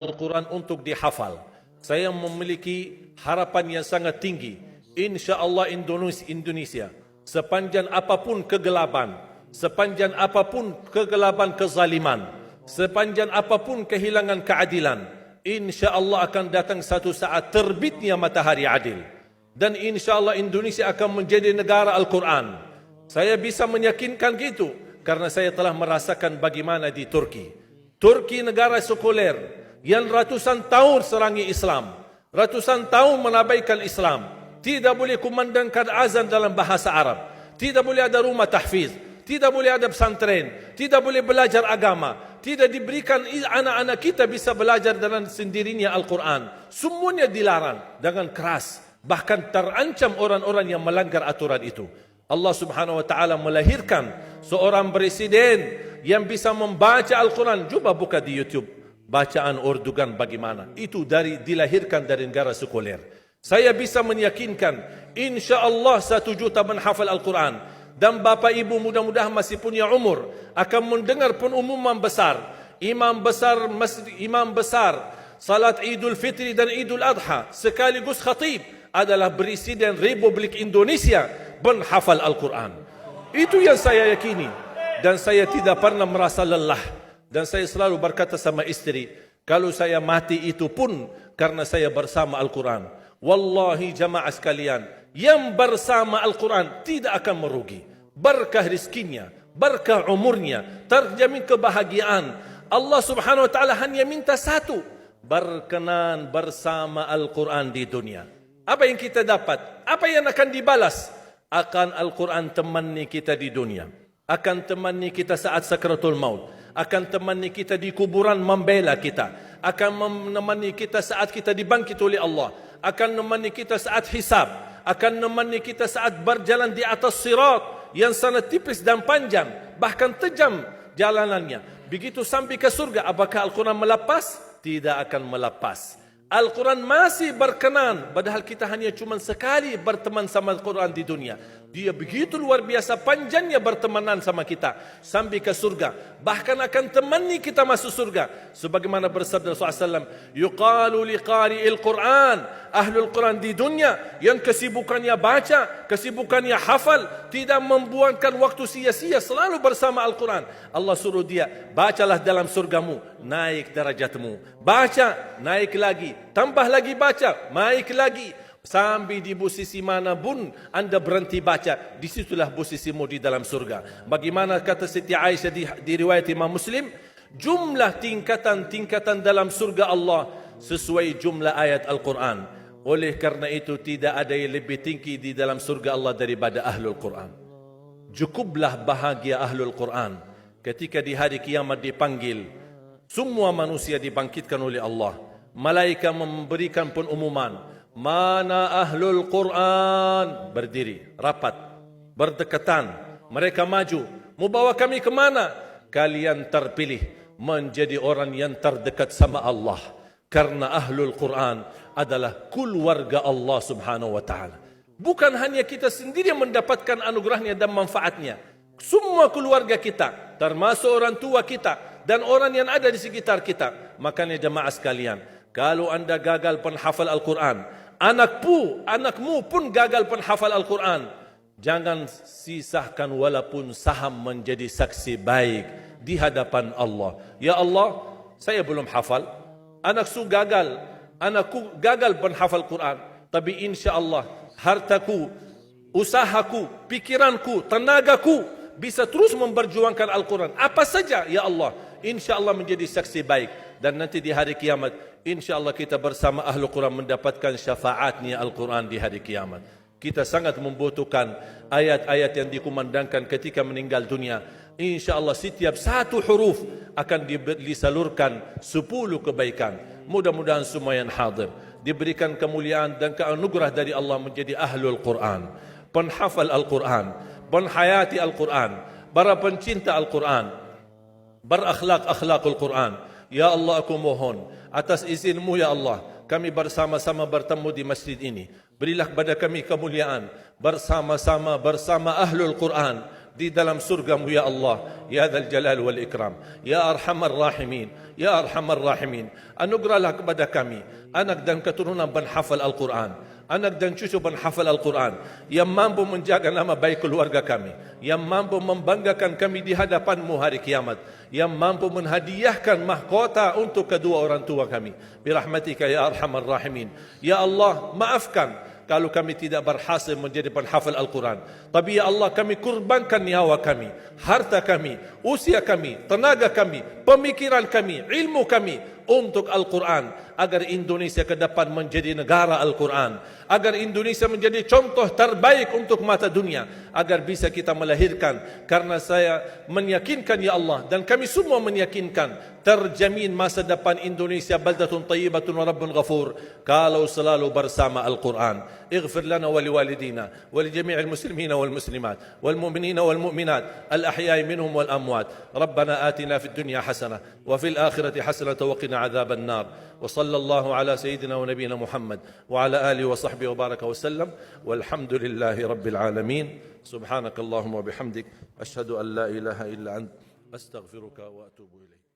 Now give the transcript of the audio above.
Al-Quran untuk dihafal. Saya memiliki harapan yang sangat tinggi. InsyaAllah Indonesia, sepanjang apapun kegelapan, sepanjang apapun kegelapan kezaliman, sepanjang apapun kehilangan keadilan, InsyaAllah akan datang satu saat terbitnya matahari adil. Dan InsyaAllah Indonesia akan menjadi negara Al-Quran. Saya bisa meyakinkan gitu karena saya telah merasakan bagaimana di Turki. Turki negara sekuler yang ratusan tahun serangi Islam, ratusan tahun menabaikan Islam, tidak boleh kumandangkan azan dalam bahasa Arab, tidak boleh ada rumah tahfiz, tidak boleh ada pesantren, tidak boleh belajar agama, tidak diberikan anak-anak kita bisa belajar dengan sendirinya Al-Quran. Semuanya dilarang dengan keras, bahkan terancam orang-orang yang melanggar aturan itu. Allah Subhanahu wa taala melahirkan seorang presiden yang bisa membaca Al-Quran. Coba buka di YouTube bacaan Erdogan bagaimana. Itu dilahirkan dari negara sekuler. Saya bisa meyakinkan insya-Allah 1 juta menghafal Al-Quran. Dan Bapak Ibu mudah-mudahan masih punya umur akan mendengar pengumuman besar. Imam besar salat Idul Fitri dan Idul Adha sekaligus khatib adalah Presiden Republik Indonesia menghafal Al-Quran. Itu yang saya yakini. Dan saya tidak pernah merasa lelah. Dan saya selalu berkata sama istri, kalau saya mati itu pun karena saya bersama Al-Quran. Wallahi jamaah sekalian, yang bersama Al-Quran tidak akan merugi. Berkah rizkinya, berkah umurnya, terjamin kebahagiaan. Allah Subhanahu wa taala hanya minta satu, berkenan bersama Al-Quran di dunia. Apa yang kita dapat? Apa yang akan dibalas? Akan Al-Quran temani kita di dunia, akan temani kita saat sakratul maut, akan temani kita di kuburan membela kita, akan menemani kita saat kita dibangkit oleh Allah, akan menemani kita saat hisab, akan menemani kita saat berjalan di atas sirat yang sangat tipis dan panjang, bahkan tajam jalanannya. Begitu sampai ke surga, apakah Al-Quran melepas? Tidak akan melepas. Al-Quran masih berkenan, padahal kita hanya cuma sekali berteman sama Al-Quran di dunia. Dia begitu luar biasa panjangnya bertemanan sama kita sampai ke surga. Bahkan akan temani kita masuk surga. Sebagaimana bersabda Rasulullah SAW, yuqalu liqari'il Quran, ahlul Quran di dunia yang kesibukannya baca, kesibukannya hafal, tidak membuangkan waktu sia-sia, selalu bersama Al-Quran. Allah suruh dia, bacalah dalam surgamu, naik derajatmu. Baca, naik lagi, tambah lagi baca, naik lagi. Sampai di posisi mana pun anda berhenti baca, disitulah posisimu di dalam surga. Bagaimana kata Siti Aisyah di riwayat Imam Muslim, jumlah tingkatan-tingkatan dalam surga Allah sesuai jumlah ayat Al-Quran. Oleh karena itu tidak ada yang lebih tinggi di dalam surga Allah daripada Ahlul Quran. Cukuplah bahagia Ahlul Quran ketika di hari kiamat dipanggil. Semua manusia dibangkitkan oleh Allah. Malaikat memberikan pengumuman, mana Ahlul Quran? Berdiri, rapat, berdekatan. Mereka maju. Mau bawa kami ke mana? Kalian terpilih menjadi orang yang terdekat sama Allah. Karena Ahlul Quran adalah keluarga Allah Subhanahu wa taala. Bukan hanya kita sendiri yang mendapatkan anugerahnya dan manfaatnya. Semua keluarga kita, termasuk orang tua kita dan orang yang ada di sekitar kita. Makanya jemaah sekalian, kalau anda gagal penghafal Al-Quran, anakmu pun gagal penghafal Al-Quran, jangan sisahkan walaupun saham menjadi saksi baik di hadapan Allah. Ya Allah, saya belum hafal, anakku gagal penghafal Quran, tapi insya-Allah hartaku, usahaku, pikiranku, tenagaku bisa terus memperjuangkan Al-Quran. Apa saja, ya Allah, insya-Allah menjadi saksi baik. Dan nanti di hari kiamat, insya-Allah kita bersama Ahlul Quran mendapatkan syafaatnya Al-Quran di hari kiamat. Kita sangat membutuhkan ayat-ayat yang dikumandangkan ketika meninggal dunia. InsyaAllah setiap satu huruf akan disalurkan 10 kebaikan. Mudah-mudahan semua yang hadir diberikan kemuliaan dan keanugerah dari Allah menjadi Ahlul Quran, penghafal Al-Quran, penghayati Al-Quran, para pencinta Al-Quran, berakhlak-akhlakul Quran. Ya Allah, aku mohon atas izinmu ya Allah, kami bersama-sama bertemu di masjid ini. Berilah kepada kami kemuliaan bersama-sama bersama Ahlul Quran di dalam surgamu ya Allah, ya Dzal Jalal wal Ikram, ya Arhamar Rahimin, ya Arhamar Rahimin. Anugerahlah kepada kami anak dan keturunan penghafal Al-Quran, anak dan cucu penghafal Al-Quran yang mampu menjaga nama baik keluarga kami, yang mampu membanggakan kami di hadapan-Mu hari kiamat, yang mampu menhadiahkan mahkota untuk kedua orang tua kami. Birahmatika ya Arhamar Rahimin. Ya Allah, maafkan kalau kami tidak berhasil menjadi penghafal Al-Quran. Tapi ya Allah, kami kurbankan nyawa kami, harta kami, usia kami, tenaga kami, pemikiran kami, ilmu kami untuk Al-Quran, agar Indonesia ke depan menjadi negara Al-Quran, agar Indonesia menjadi contoh terbaik untuk mata dunia, agar bisa kita melahirkan. Karena saya meyakinkan ya Allah, dan kami semua meyakinkan, terjamin masa depan Indonesia baldatun tayyibatun wa rabbun ghafur kalau selalu bersama Al-Quran. اغفر لنا ولوالدينا ولجميع المسلمين والمسلمات والمؤمنين والمؤمنات الأحياء منهم والأموات. ربنا آتنا في الدنيا حسنة وفي الآخرة حسنة وقنا عذاب النار. وصلى الله على سيدنا ونبينا محمد وعلى آله وصحبه وبارك وسلم والحمد لله رب العالمين. سبحانك اللهم وبحمدك أشهد أن لا إله إلا أنت أستغفرك وأتوب إليك.